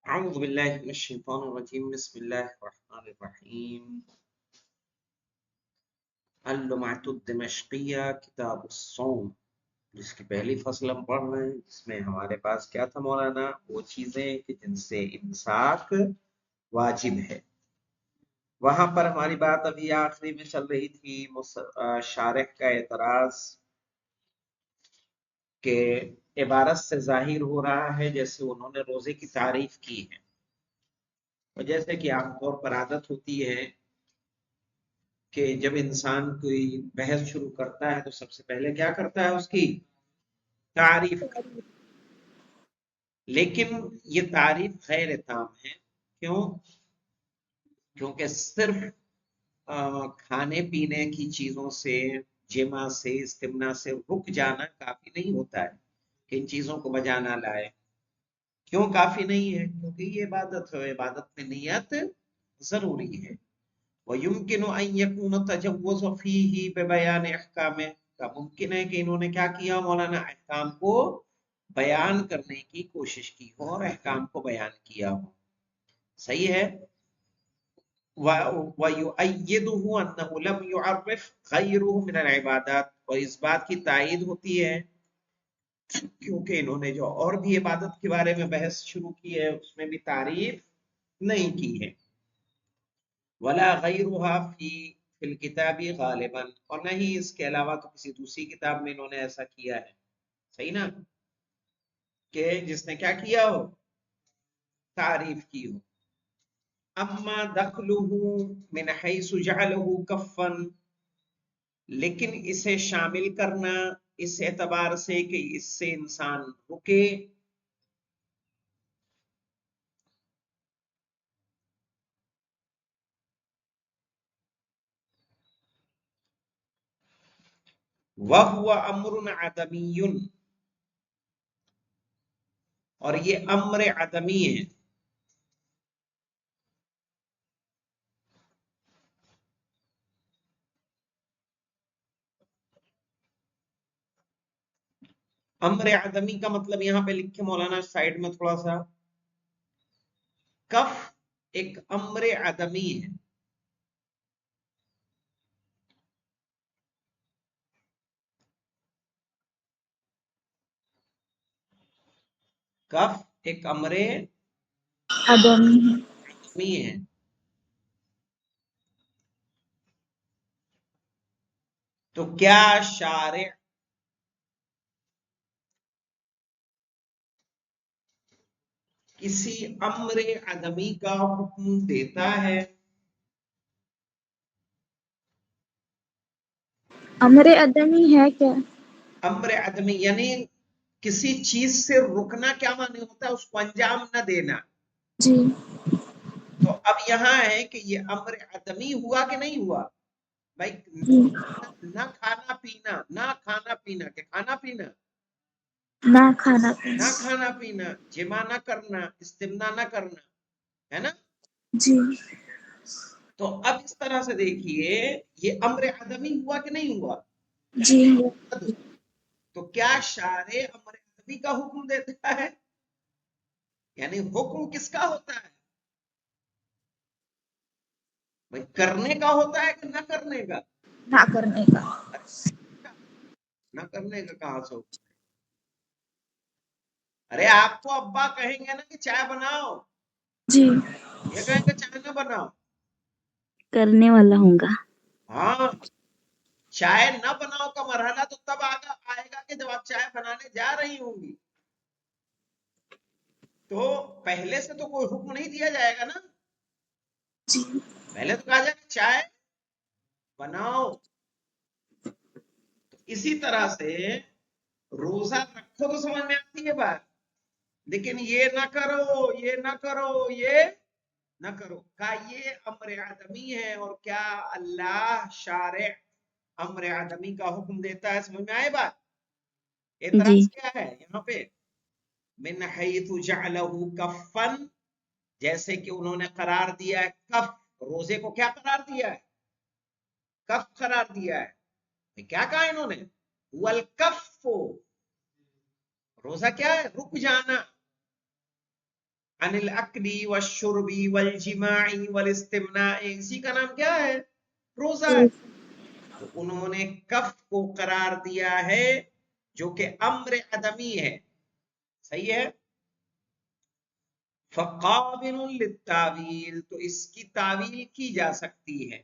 أعوذ بالله من الشيطان الرجيم بسم الله الرحمن الرحيم اللمعة الدمشقية کتاب الصوم جس کی پہلی فصل ہم پڑھ رہے ہیں جس میں ہمارے پاس کیا تھا مولانا وہ چیزیں کہ جن سے امساک واجب ہے وہاں پر ہماری بات ابھی آخری میں چل رہی تھی شارح کا اعتراض کہ عبارت سے ظاہر ہو رہا ہے جیسے انہوں نے روزے کی تعریف کی ہے اور جیسے کہ عام طور پر عادت ہوتی ہے کہ جب انسان کوئی بحث شروع کرتا ہے تو سب سے پہلے کیا کرتا ہے اس کی تعریف کرتا ہے لیکن یہ تعریف غیر تام ہے کیوں؟ کیونکہ صرف کھانے پینے کی چیزوں سے جمع سے استمنا سے رک جانا کافی نہیں ہوتا ہے کہ ان چیزوں کو بجا نہ لائے کیوں کافی نہیں ہے؟ کیونکہ یہ عبادت ہے، عبادت میں نیت ضروری ہے وَيُمْكِنُ أَن يَكُونَ التَّجَوُّزُ فِيهِ بِبَيَانِ أَحْكَامِهِ کا ممکن ہے کہ انہوں نے کیا کیا مولانا احکام کو بیان کرنے کی کوشش کی ہو اور احکام کو بیان کیا ہو صحیح ہے وَيُؤَيِّدُهُ أَنَّهُ لَمْ يُعَرِّفْ غَيْرُهُ مِنَ الْعِبَادَاتِ اور اس بات کی تائید ہوتی ہے کیونکہ انہوں نے جو اور بھی عبادت کے بارے میں بحث شروع کی ہے اس میں بھی تعریف نہیں کی ہے ولا غیرها فی الکتاب غالبا اور نہیں اس کے علاوہ تو کسی دوسری کتاب میں انہوں نے ایسا کیا ہے صحیح نا کہ جس نے کیا کیا ہو تعریف کی ہو اما دخلہ من حیث جعلہ کفا لیکن اسے شامل کرنا اس اعتبار سے کہ اس سے انسان رکے وَهُوَ امر عدمی اور یہ امر عدمی ہے امر عدمی کا مطلب یہاں پہ لکھے مولانا سائڈ میں تھوڑا سا کف ایک امر عدمی ہے کف ایک امر آدمی ہے۔ عدمی ہے تو کیا شارع کسی امر عدمی کا حکم دیتا ہے امر آدمی ہے کیا؟ امر عدمی یعنی کسی چیز سے رکنا کیا معنی ہوتا ہے اس کو انجام نہ دینا جی تو اب یہاں ہے کہ یہ امر عدمی ہوا کہ نہیں ہوا بھائی جی نہ کھانا پینا نہ کھانا پینا کہ کھانا پینا نہ کھانا پینا نہ کھانا پینا جمع نہ کرنا استمنا نہ کرنا ہے نا جی تو اب اس طرح سے دیکھیے یہ امر عدمی ہوا کہ نہیں ہوا جی تو کیا شارع امر عدمی کا حکم دیتا ہے یعنی حکم کس کا ہوتا ہے بھائی کرنے کا ہوتا ہے کہ نہ کرنے کا نہ کرنے کا۔ نہ کرنے کا کہاں سے ہوتا ہے ارے آپ کو ابا کہیں گے نا کہ چائے بناؤ جی یہ کہیں گے چائے نہ بناؤ کرنے والا ہوں گا۔ ہاں چائے نہ بناؤ کا مرحلہ تو تب آئے گا کہ جب آپ چائے بنانے جا رہی ہوں گی تو پہلے سے تو کوئی حکم نہیں دیا جائے گا نا جی پہلے تو کہا جائے کہ چائے بناؤ تو اسی طرح سے روزہ رکھو تو سمجھ میں آتی ہے بات لیکن یہ نہ کرو یہ نہ کرو یہ نہ کرو کا یہ امر آدمی ہے اور کیا اللہ شارع امر آدمی کا حکم دیتا ہے سمجھ میں آئے بات جی اعتراض کیا ہے یہاں پہ من حیث جعلہ کفن جیسے کہ انہوں نے قرار دیا ہے کف روزے کو کیا قرار دیا ہے کف قرار دیا ہے کیا کہا انہوں نے والکف روزہ کیا ہے رک جانا عن الاکلی والشربی والجماعی والاستمناء، اسی کا نام کیا ہے؟ روزہ ہے۔ تو انہوں نے کف کو قرار دیا ہے جو کہ امر عدمی ہے، صحیح ہے، فقابل للتاویل، تو اس کی تعویل کی جا سکتی ہے۔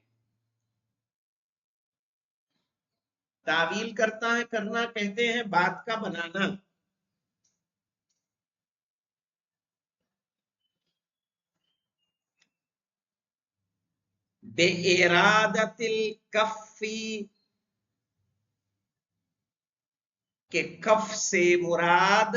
تعویل کرنا کہتے ہیں بات کا بنانا۔ بے ارادت الکفی، کہ کف سے مراد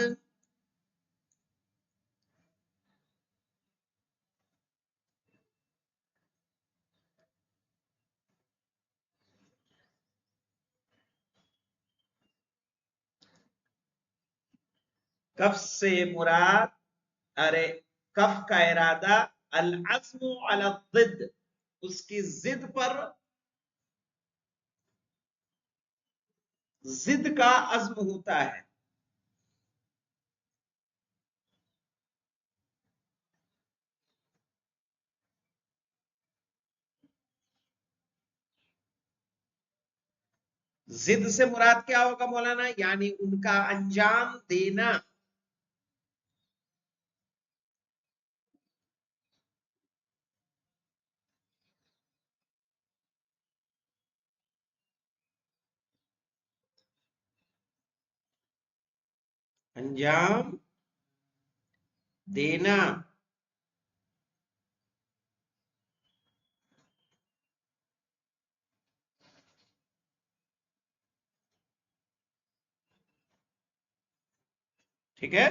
کف سے مراد، ارے کف کا ارادہ العزم علی الضد، اس کی ضد پر، ضد کا عزم ہوتا ہے۔ ضد سے مراد کیا ہوگا مولانا؟ یعنی ان کا انجام دینا۔ انجام دینا، ٹھیک ہے۔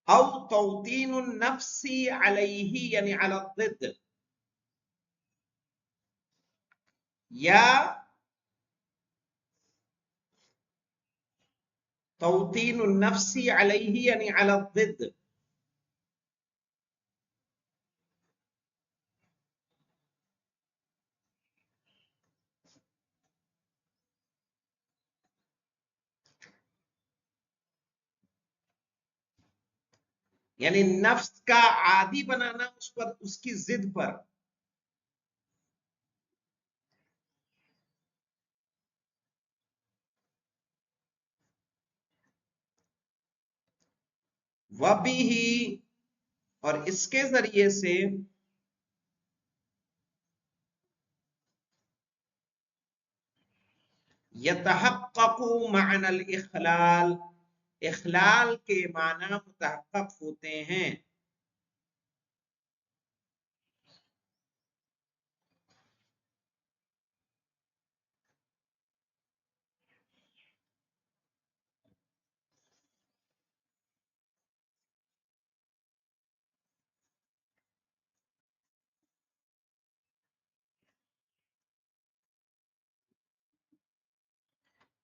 او توطین النفس علیہ، یعنی علی الضد، یا توطین النفس علیہ یعنی علی الضد، یعنی نفس کا عادی بنانا اس پر، اس کی ضد پر۔ وَبِهِ، اور اس کے ذریعے سے یتحقق معنی الاخلال، اخلال کے معنی متحقق ہوتے ہیں۔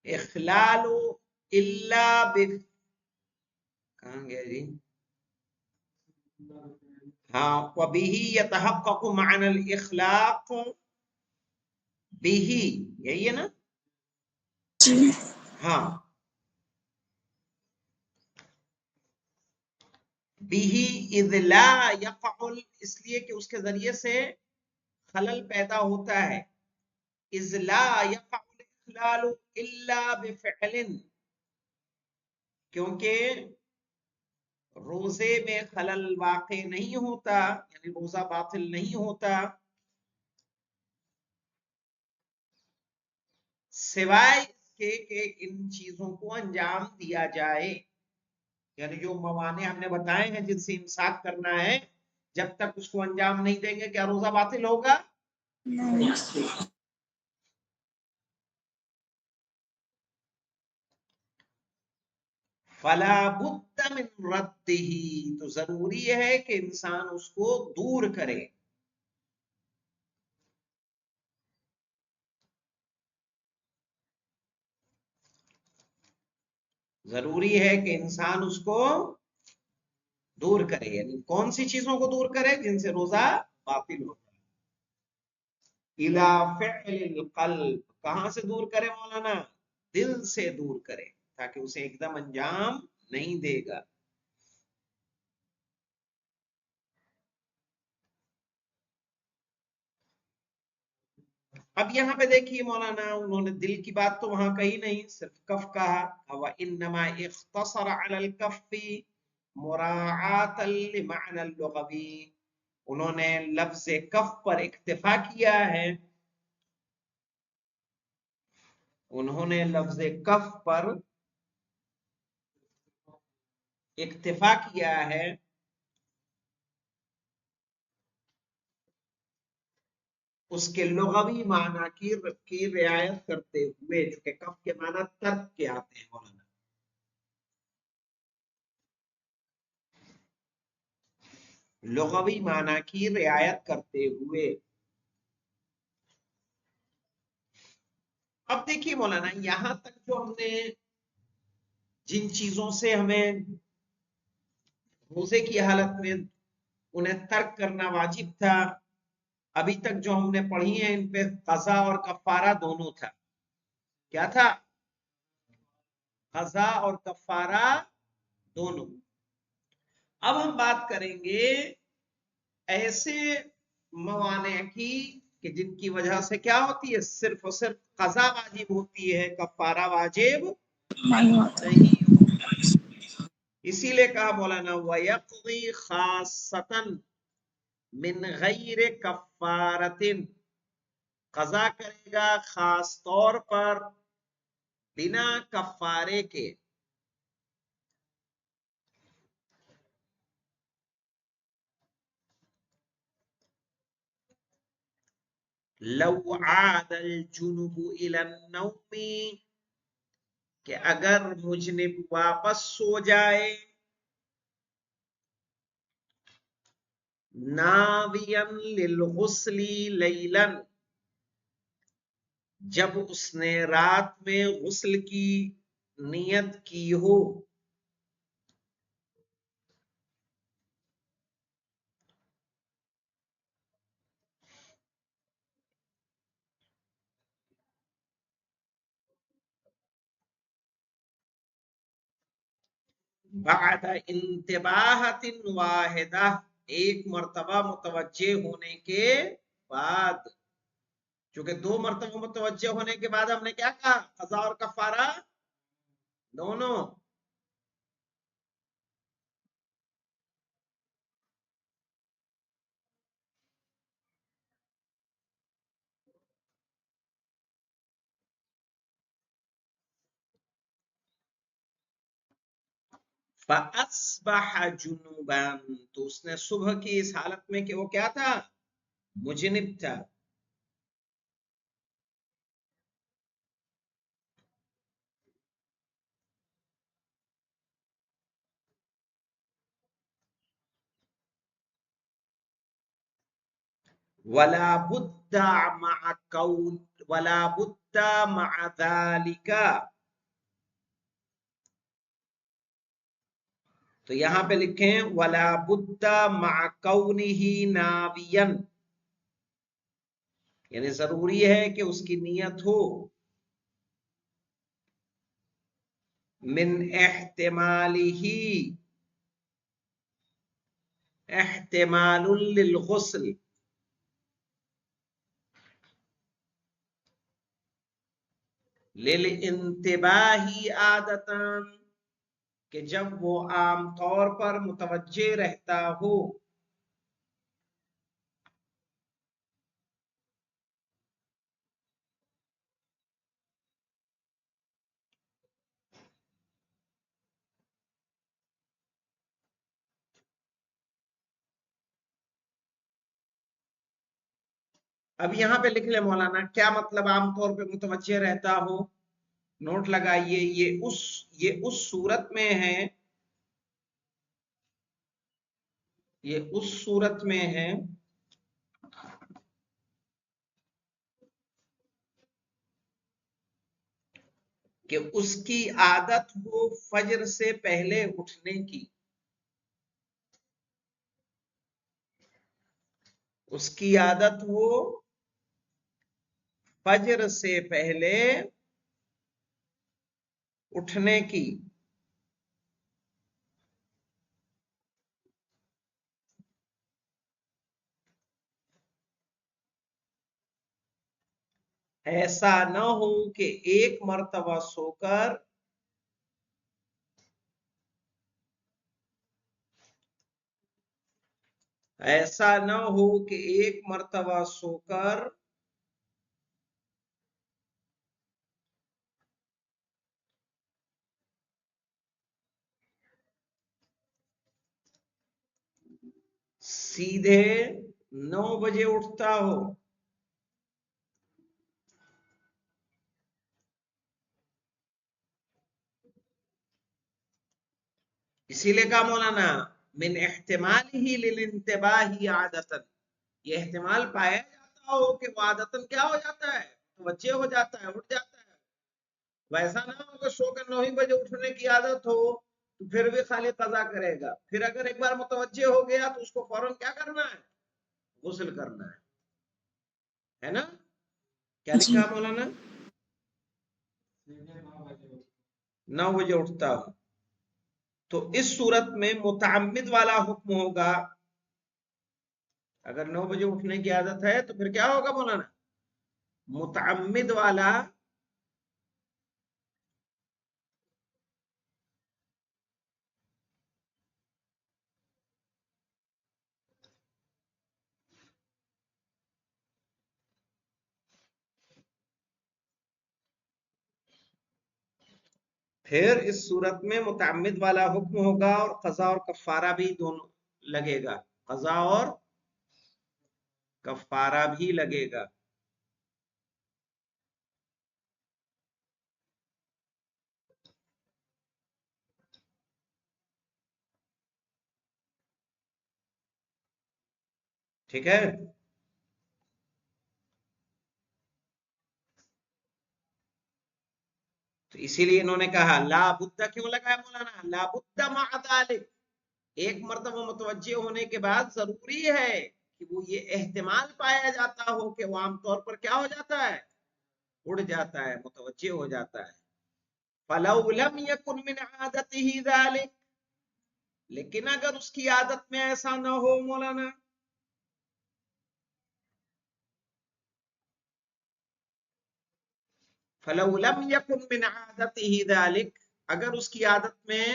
اخلال الا کہاں گیا جی؟ ہاں، وَبِهِ يَتَحَقَّقُ مَعْنَى الْإِخْلَاقِ، بِهِ یہی ہے نا؟ ہاں، بِهِ اِذْ لَا يَقَعُ، اس لیے کہ اس کے ذریعے سے خلل پیدا ہوتا ہے۔ اِذْ لَا يَقَعُ الْإِخْلَالُ إِلَّا بِفِعْلٍ، کیونکہ روزے میں خلل واقع نہیں ہوتا، یعنی روزہ باطل نہیں ہوتا سوائے اس کے کہ ان چیزوں کو انجام دیا جائے، یعنی جو موانع ہم نے بتائے ہیں جن سے امساک کرنا ہے، جب تک اس کو انجام نہیں دیں گے کیا روزہ باطل ہوگا؟ فلا بد من رده، تو ضروری ہے کہ انسان اس کو دور کرے۔ ضروری ہے کہ انسان اس کو دور کرے، یعنی کون سی چیزوں کو دور کرے؟ جن سے روزہ باطل ہوتا ہے۔ الی فعل القلب، کہاں سے دور کرے مولانا؟ دل سے دور کرے تاکہ اسے ایک دم انجام نہیں دے گا. اب یہاں پہ دیکھیے مولانا انہوں نے دل کی بات تو وہاں کہی نہیں، صرف کف کہا. وَإِنَّمَا اخْتَصَرَ عَلَى الْكَفِّ مُرَاعَاةً لِمَعْنَى اللُّغَوِي. انہوں نے لفظ کف پر اکتفا کیا ہے، انہوں نے لفظ کف پر اکتفا کیا ہے اس کے لغوی معنی کی رعایت کرتے ہوئے، چونکہ کف کے معنی ترک کے آتے ہیں مولانا. لغوی معنی کی رعایت کرتے ہوئے. اب دیکھیے مولانا یہاں تک جو ہم نے جن چیزوں سے ہمیں روزے کی حالت میں انہیں ترک کرنا واجب تھا، ابھی تک جو ہم نے پڑھی ہیں ان پہ قضا اور کفارہ دونوں تھا. کیا تھا؟ قضا اور کفارہ دونوں. اب ہم بات کریں گے ایسے موانع کی کہ جن کی وجہ سے کیا ہوتی ہے، صرف اور صرف قضا واجب ہوتی ہے، کفارہ واجب نہیں ہوتا. اسی لیے کہا مولانا وَيَقْضِي خَاصَّةً مِنْ غَيْرِ كَفَّارَةٍ. قضا کرے گا خاص طور پر بنا کفارے کے. لو عاد الجنب الى النوم، کہ اگر مجنب واپس سو جائے، ناویا للغسل لیلا، جب اس نے رات میں غسل کی نیت کی ہو. بعد انتباہت واحدہ، ایک مرتبہ متوجہ ہونے کے بعد. چونکہ 2 مرتبہ متوجہ ہونے کے بعد ہم نے کیا کہا، قضا اور کفارہ دونوں. فَأَصْبَحَ جُنُوبًا، تو اس نے صبح کی اس حالت میں کہ وہ کیا تھا، مجنب تھا. وَلَا بُدَّ مَعَ ذَلِكَ، تو یہاں پہ لکھیں وَلَا بُدَّ مَعَ كَوْنِهِ نَاوِيًا، یعنی ضروری ہے کہ اس کی نیت ہو. من احتمالہ، احتمال للغسل، للانتباہ عادتاً، کہ جب وہ عام طور پر متوجہ رہتا ہو. اب یہاں پہ لکھ لے مولانا کیا مطلب عام طور پہ متوجہ رہتا ہو. نوٹ لگائیے یہ اس صورت میں ہے، یہ اس صورت میں ہے کہ اس کی عادت ہو فجر سے پہلے اٹھنے کی. اس کی عادت ہو فجر سے پہلے اٹھنے کی ایسا نہ ہو کہ ایک مرتبہ سو کر ایسا نہ ہو کہ ایک مرتبہ سو کر سیدھے 9 بجے اٹھتا ہو. اسی لیے کہا مولانا من احتمال ہی للانتباہ عادتن، یہ احتمال پایا جاتا ہو کہ وہ عادتن کیا ہو جاتا ہے، متوجہ ہو جاتا ہے، اٹھ جاتا ہے. ویسا نہ ہو کہ سو کر 9 ہی بجے اٹھنے کی عادت ہو تو پھر بھی خالی قضا کرے گا. پھر اگر ایک بار متوجہ ہو گیا تو اس کو فوراً کیا کرنا ہے، غسل کرنا ہے نا. کیا لکھا جی مولانا؟ 9 بجے اٹھتا ہوں. تو اس صورت میں متعمد والا حکم ہوگا. اگر 9 بجے اٹھنے کی عادت ہے تو پھر کیا ہوگا مولانا؟ متعمد والا پھر اس صورت میں متعمد والا حکم ہوگا اور قضا اور کفارہ بھی دونوں لگے گا. قضا اور کفارہ بھی لگے گا. ٹھیک ہے. تو اسی لیے انہوں نے کہا لا بدہ کیوں لگایا مولانا؟ لا بدہ مع ذلک، ایک مرتبہ متوجہ ہونے کے بعد ضروری ہے کہ وہ یہ احتمال پایا جاتا ہو کہ وہ عام طور پر کیا ہو جاتا ہے، اڑ جاتا ہے، متوجہ ہو جاتا ہے. فلو لم يكن من عادته ذلك، لیکن اگر اس کی عادت میں ایسا نہ ہو مولانا، فلو لم يكن من عادته ذلك، اگر اس کی عادت میں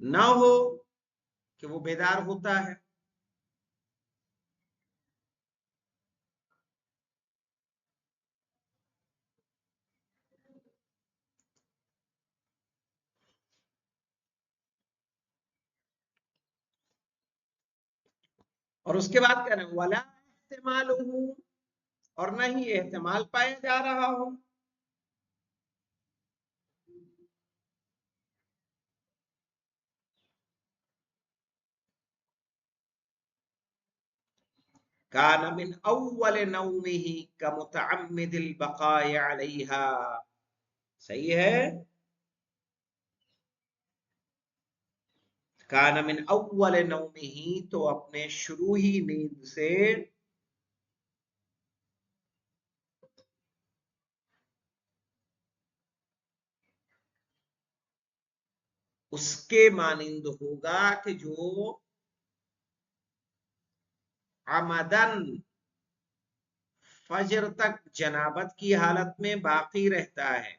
نہ ہو کہ وہ بیدار ہوتا ہے، اور اس کے بعد کہہ رہے ہیں ولا احتمال ہوں، اور نہ ہی احتمال پایا جا رہا ہو. کان من اول نومه کمتعمد البقاء علیہا. صحیح ہے. کان من اول نومه، تو اپنے شروع ہی نیند سے اس کے مانند ہوگا کہ جو عمدن فجر تک جنابت کی حالت میں باقی رہتا ہے.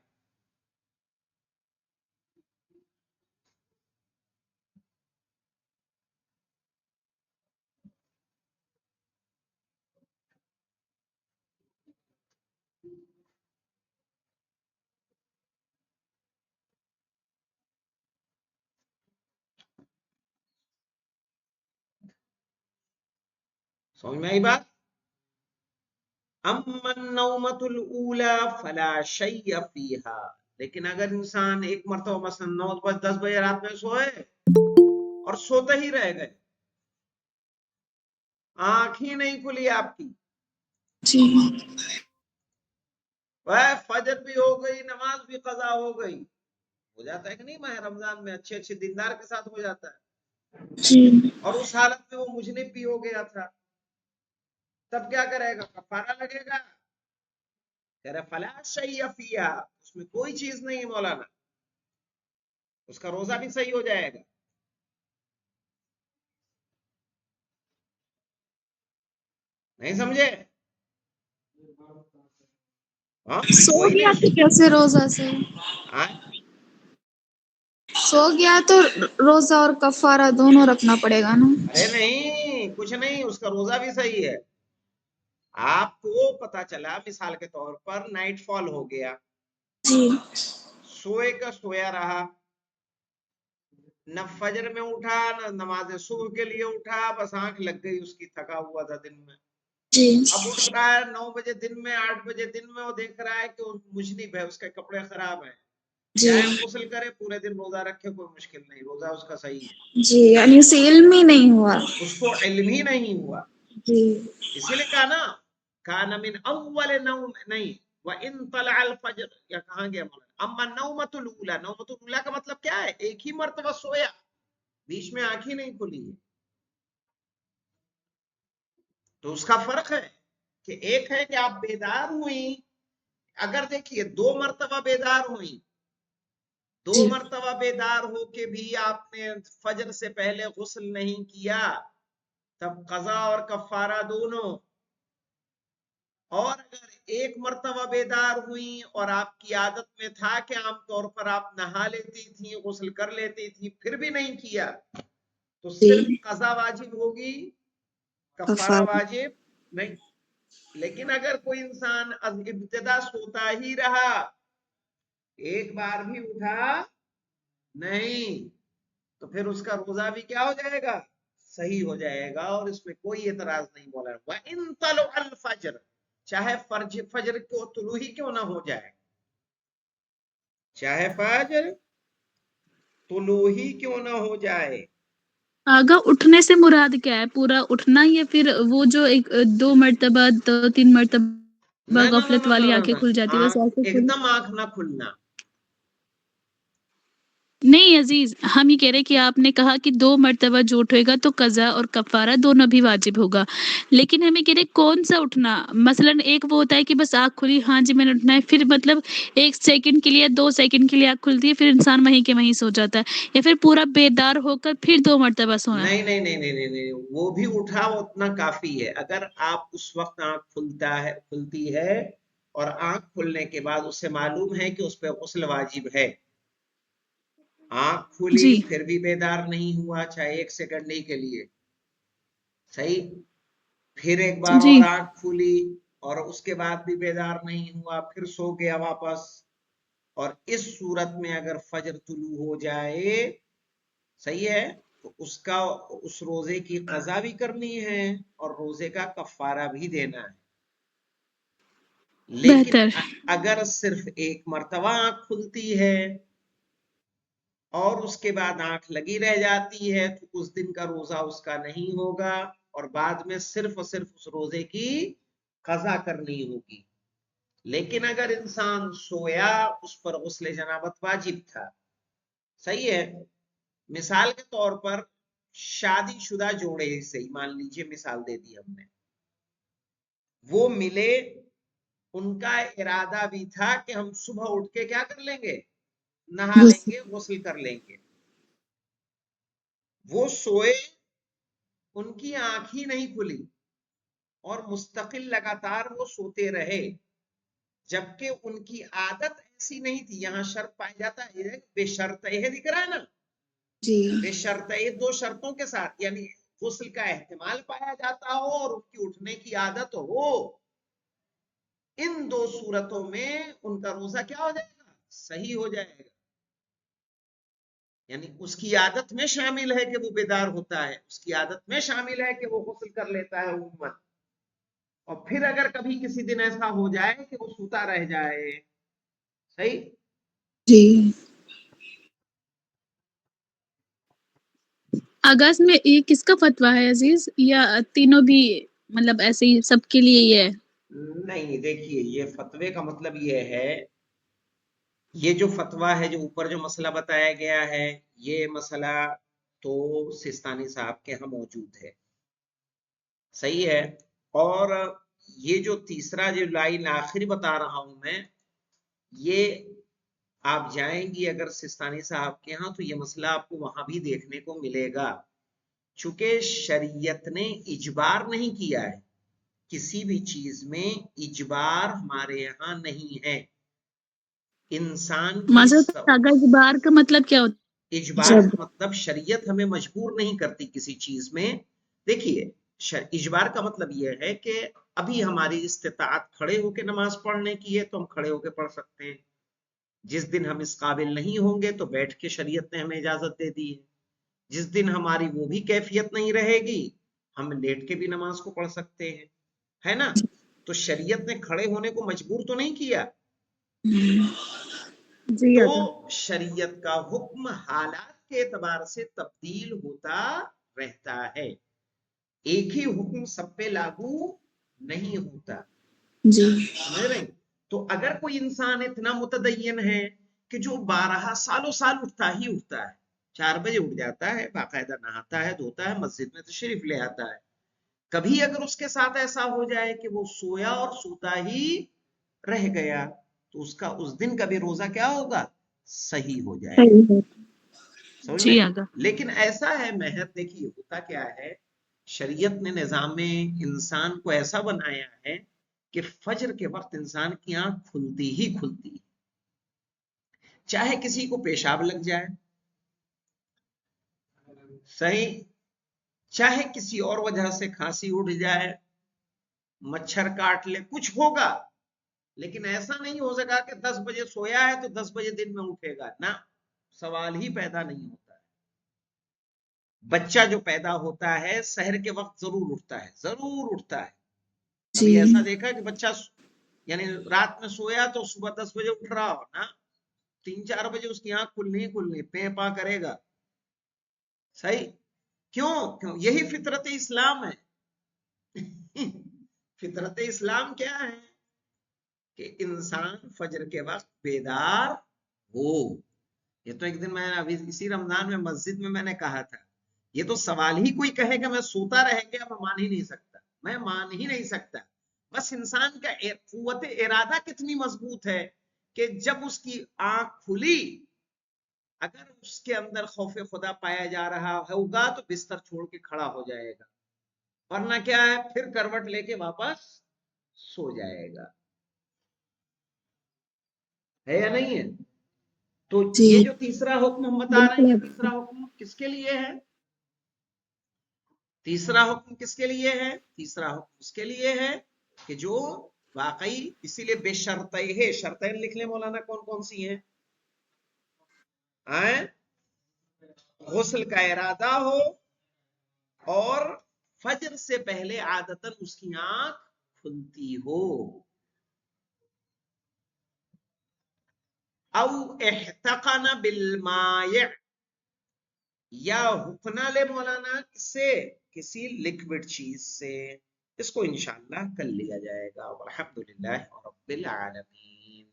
سمجھ میں آئی بات؟ اما النومۃ الاولی فلا شیء فیہا، لیکن اگر انسان ایک مرتبہ مثلا 9 بجے 10 بجے رات میں سوئے اور سوتے ہی رہ گئے، آنکھ ہی نہیں کھلی آپ کی، جی وہ فجر بھی ہو گئی، نماز بھی قضا ہو گئی، ہو جاتا ہے کہ نہیں ماہ رمضان میں اچھے اچھے دیندار کے ساتھ ہو جاتا ہے، جی اور اس حالت میں وہ مجنب بھی ہو گیا تھا، تب کیا کرے گا؟ کفارہ لگے گا. کہہ رہا فلا شیء فیہا، اس میں کوئی چیز نہیں ہے مولانا، اس کا روزہ بھی صحیح ہو جائے گا. نہیں سمجھے؟ ہاں سو وہی گیا نہیں تو کیسے روزہ سے؟ سو گیا تو روزہ اور کفارہ دونوں رکھنا پڑے گا نا؟ ارے نہیں، کچھ نہیں، اس کا روزہ بھی صحیح ہے. آپ کو پتا چلا مثال کے طور پر نائٹ فال ہو گیا، جی سوئے کا سویا رہا، نہ فجر میں اٹھا نہ نماز صبح کے لیے اٹھا، بس آنکھ لگ گئی اس کی، تھکا ہوا تھا دن میں. جی اب اٹھ رہا ہے 9 بجے دن میں، 8 بجے دن میں، وہ دیکھ رہا ہے کہ وہ مجنب ہے، اس کے کپڑے خراب ہیں. جی جائے غسل کرے، پورے دن روزہ رکھے، کوئی مشکل نہیں، روزہ اس کا صحیح ہے. جی، یعنی اسے علم ہی نہیں ہوا. اس کو علم ہی نہیں ہوا. جی اسی لیے کہا نا کان من اول نوم، نہیں وَإِن طَلَعَ الْفَجْرُ، یا کہاں گیا مولانا، اما نومۃ الاولی، نومۃ الاولی کا مطلب کیا ہے؟ ایک ہی مرتبہ سویا، بیچ میں آنکھ ہی نہیں کھلی ہے. تو اس کا فرق ہے کہ ایک ہے کہ آپ بیدار ہوئی، اگر دیکھیے 2 مرتبہ بیدار ہوئی، 2 جی مرتبہ بیدار ہو کے بھی آپ نے فجر سے پہلے غسل نہیں کیا، تب قضا اور کفارہ دونوں. اور اگر ایک مرتبہ بیدار ہوئی اور آپ کی عادت میں تھا کہ عام طور پر آپ نہا لیتی تھی، غسل کر لیتی تھی، پھر بھی نہیں کیا، تو صرف جی قضا واجب ہوگی، کفارہ کفارہ. واجب نہیں. لیکن اگر کوئی انسان از ابتدا سوتا ہی رہا، ایک بار بھی اٹھا نہیں، تو پھر اس کا روزہ بھی کیا ہو جائے گا؟ صحیح ہو جائے گا، اور اس میں کوئی اعتراض نہیں بولا. وَإِن طَلُعَ الْفَجْرُ، چاہے فجر کو طلوع ہی کیوں نہ ہو جائے، چاہے فجر طلوع ہی کیوں نہ ہو جائے. آگا اٹھنے سے مراد کیا ہے؟ پورا اٹھنا یا پھر وہ جو ایک 2 مرتبہ 2-3 مرتبہ نہ نہ نہ غفلت نہ والی نہ آنکھیں نہ، کھل جاتی بس ایسے ایک کھل؟ دم آنکھ نہ کھلنا. نہیں عزیز، ہم یہ کہہ رہے کہ آپ نے کہا کہ 2 مرتبہ جو اٹھے گا تو قضا اور کفارہ دونوں بھی واجب ہوگا، لیکن ہمیں کہہ رہے کون سا اٹھنا؟ مثلاً ایک وہ ہوتا ہے کہ بس آنکھ کھلی، ہاں جی میں نے اٹھنا ہے، پھر مطلب 1 سیکنڈ کے لیے 2 سیکنڈ کے لیے آنکھ کھلتی ہے، پھر انسان وہیں کے وہیں سو جاتا ہے، یا پھر پورا بیدار ہو کر پھر 2 مرتبہ سونا ہے؟ نہیں نہیں نہیں نہیں نہیں نہیں، وہ بھی اٹھا اتنا کافی ہے. اگر آپ اس وقت آنکھ کھلتی ہے اور آنکھ کھلنے کے بعد اس سے معلوم ہے کہ اس پہ غسل واجب ہے، آنکھ کھلی جی پھر بھی بیدار نہیں ہوا، چاہے 1 سیکنڈ ہی کے لیے، صحیح، پھر ایک بار جی اور آنکھ کھلی اور اس کے بعد بھی بیدار نہیں ہوا، پھر سو گیا واپس، اور اس صورت میں اگر فجر طلوع ہو جائے، صحیح ہے، تو اس کا اس روزے کی قضا بھی کرنی ہے اور روزے کا کفارہ بھی دینا ہے. لیکن بہتر. اگر صرف ایک مرتبہ آنکھ کھلتی ہے اور اس کے بعد آنکھ لگی رہ جاتی ہے، تو اس دن کا روزہ اس کا نہیں ہوگا، اور بعد میں صرف اور صرف اس روزے کی قضا کرنی ہوگی. لیکن اگر انسان سویا، اس پر غسل جنابت واجب تھا، صحیح ہے، مثال کے طور پر شادی شدہ جوڑے سے ہی مان لیجئے، مثال دے دی ہم نے، وہ ملے، ان کا ارادہ بھی تھا کہ ہم صبح اٹھ کے کیا کر لیں گے؟ نہا لیں گے، غسل کر لیں گے. وہ سوئے، ان کی آنکھ ہی نہیں کھلی اور مستقل لگاتار وہ سوتے رہے، جبکہ ان کی عادت ایسی نہیں تھی. یہاں شرط پایا جاتا ہے، بے شرط یہ دکھ رہا ہے نا، جی بے شرط، یہ 2 شرطوں کے ساتھ، یعنی غسل کا احتمال پایا جاتا ہو اور ان کی اٹھنے کی عادت ہو، ان 2 صورتوں میں ان کا روزہ کیا ہو جائے گا؟ صحیح ہو جائے گا. یعنی اس کی عادت میں شامل ہے کہ وہ بیدار ہوتا ہے، اس کی عادت میں شامل ہے کہ وہ غسل کر لیتا ہے عموماً، اور پھر اگر کبھی کسی دن ایسا ہو جائے کہ وہ سوتا رہ جائے، صحیح. جی. آغاز میں یہ کس کا فتویٰ ہے عزیز، یا تینوں بھی مطلب ایسے ہی سب کے لیے یہ ہے؟ نہیں دیکھیے، یہ فتوے کا مطلب یہ ہے، یہ جو فتویٰ ہے، جو اوپر جو مسئلہ بتایا گیا ہے، یہ مسئلہ تو سستانی صاحب کے ہاں موجود ہے، صحیح ہے، اور یہ جو تیسرا جو لائن آخری بتا رہا ہوں میں، یہ آپ جائیں گی اگر سستانی صاحب کے ہاں تو یہ مسئلہ آپ کو وہاں بھی دیکھنے کو ملے گا، چونکہ شریعت نے اجبار نہیں کیا ہے، کسی بھی چیز میں اجبار ہمارے یہاں نہیں ہے، انسان کی معذرت اجبار کا مطلب کیا ہوتا اجبار کا مطلب شریعت ہمیں مجبور نہیں کرتی کسی چیز میں. دیکھیے اجبار کا مطلب یہ ہے کہ ابھی ہماری استطاعت کھڑے ہو کے نماز پڑھنے کی ہے تو ہم کھڑے ہو کے پڑھ سکتے ہیں، جس دن ہم اس قابل نہیں ہوں گے تو بیٹھ کے شریعت نے ہمیں اجازت دے دی ہے، جس دن ہماری وہ بھی کیفیت نہیں رہے گی ہم لیٹ کے بھی نماز کو پڑھ سکتے ہیں، ہے نا؟ تو شریعت نے کھڑے ہونے کو مجبور تو نہیں کیا. جی تو آقا. شریعت کا حکم حالات کے اعتبار سے تبدیل ہوتا رہتا ہے، ایک ہی حکم سب پہ لاگو نہیں ہوتا. جی سمجھ رہے ہیں؟ تو اگر کوئی انسان اتنا متدین ہے کہ جو 12 سالوں سال اٹھتا ہی اٹھتا ہے، 4 بجے اٹھ جاتا ہے، باقاعدہ نہاتا ہے دھوتا ہے، مسجد میں تشریف لے آتا ہے، کبھی اگر اس کے ساتھ ایسا ہو جائے کہ وہ سویا اور سوتا ہی رہ گیا تو اس کا اس دن کا بھی روزہ کیا ہوگا؟ صحیح ہو جائے گا. سمجھ جی میں؟ آقا. لیکن ایسا ہے مہر، دیکھیے ہوتا کیا ہے، شریعت نے نظام انسان کو ایسا بنایا ہے کہ فجر کے وقت انسان کی آنکھ کھلتی ہی کھلتی ہے، چاہے کسی کو پیشاب لگ جائے، صحیح، چاہے کسی اور وجہ سے کھانسی اٹھ جائے، مچھر کاٹ لے، کچھ ہوگا، لیکن ایسا نہیں ہو سکا کہ 10 بجے سویا ہے تو 10 بجے دن میں اٹھے گا، نہ، سوال ہی پیدا نہیں ہوتا ہے. بچہ جو پیدا ہوتا ہے سحر کے وقت ضرور اٹھتا ہے، ضرور اٹھتا ہے. کبھی جی ایسا دیکھا کہ بچہ یعنی رات میں سویا تو صبح 10 بجے اٹھ رہا ہو نا، 3-4 بجے اس کی آنکھ کھلنی کھلنی، پے پا کرے گا. صحیح، کیوں؟ یہی فطرت اسلام ہے. فطرت اسلام کیا ہے کہ انسان فجر کے وقت بیدار ہو. یہ تو ایک دن میں ابھی اسی رمضان میں مسجد میں نے کہا تھا، یہ تو سوال ہی کوئی کہے کہ میں سوتا رہ گیا، میں مان ہی نہیں سکتا، میں مان ہی نہیں سکتا. بس انسان کا قوت ارادہ کتنی مضبوط ہے کہ جب اس کی آنکھ کھلی، اگر اس کے اندر خوف خدا پایا جا رہا ہوگا تو بستر چھوڑ کے کھڑا ہو جائے گا، ورنہ کیا ہے پھر کروٹ لے کے واپس سو جائے گا. ہے یا نہیں ہے؟ تو جی یہ جو تیسرا حکم ہم بتا رہے ہیں، یہ تیسرا حکم کس کے لیے ہے؟ تیسرا حکم کس کے لیے ہے؟ تیسرا حکم اس کے لیے ہے کہ جو واقعی، اسی لیے بے شرطیں ہے، شرطیں لکھ لیں مولانا کون کون سی ہیں؟ غسل کا ارادہ ہو اور فجر سے پہلے عادتاً اس کی آنکھ کھلتی ہو، او احتقن بالمائع، یا حقنا لے مولانا سے کسی لکوڈ چیز سے. اس کو انشاءاللہ کل لیا جائے گا. والحمدللہ رب العالمین.